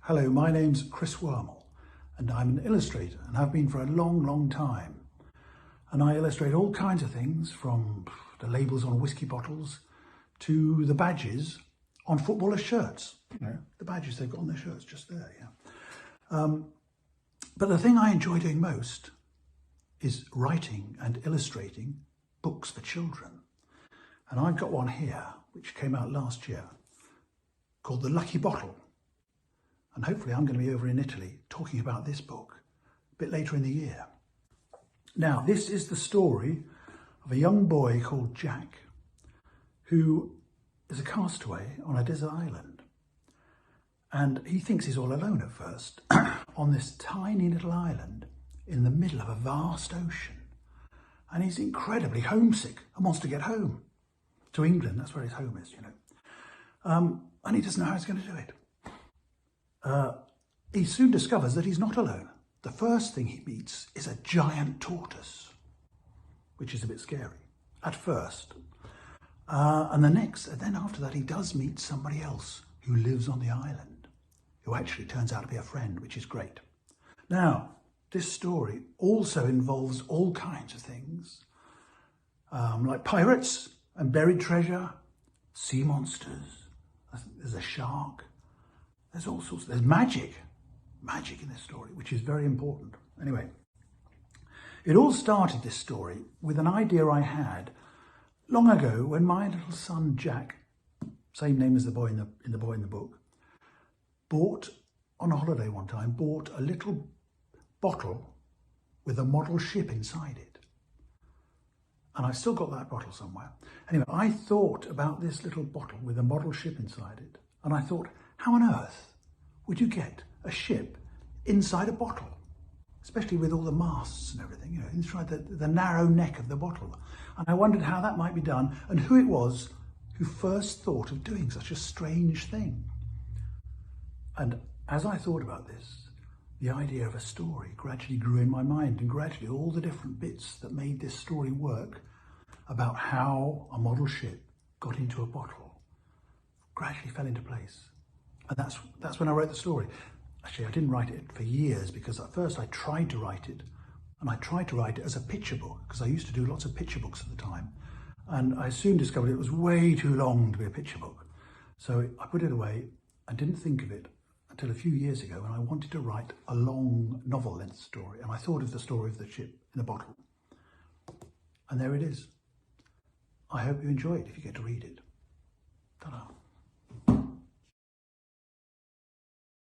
Hello, my name's Chris Wormell and I'm an illustrator and have been for a long time. And I illustrate all kinds of things, from the labels on whiskey bottles to the badges on footballers' shirts. You know, the badges they've got on their shirts just there, yeah. But the thing I enjoy doing most is writing and illustrating books for children. And I've got one here, which came out last year, called The Lucky Bottle. And hopefully I'm going to be over in Italy talking about this book a bit later in the year. Now, this is the story of a young boy called Jack, who is a castaway on a desert island. And he thinks he's all alone at first on this tiny little island in the middle of a vast ocean. And he's incredibly homesick and wants to get home to England. That's where his home is, you know. And he doesn't know how he's going to do it. He soon discovers that he's not alone. The first thing he meets is a giant tortoise, which is a bit scary at first. And then after that, he does meet somebody else who lives on the island, who actually turns out to be a friend, which is great. Now, this story also involves all kinds of things, like pirates and buried treasure, sea monsters, there's a shark, there's all sorts, there's magic in this story, which is very important. Anyway, it all started, this story, with an idea I had long ago when my little son Jack, same name as the boy in the book, bought on a holiday one time, bought a little bottle with a model ship inside it. And I've still got that bottle somewhere. Anyway, I thought about this little bottle with a model ship inside it. And I thought, how on earth would you get a ship inside a bottle? Especially with all the masts and everything, you know, inside the narrow neck of the bottle. And I wondered how that might be done and who it was who first thought of doing such a strange thing. And as I thought about this, the idea of a story gradually grew in my mind, and gradually all the different bits that made this story work about how a model ship got into a bottle gradually fell into place. And that's when I wrote the story. Actually, I didn't write it for years, because at first I tried to write it, and I tried to write it as a picture book, because I used to do lots of picture books at the time. And I soon discovered it was way too long to be a picture book. So I put it away and didn't think of it until a few years ago when I wanted to write a long novel-length story. And I thought of the story of the ship in the bottle. And there it is. I hope you enjoy it if you get to read it.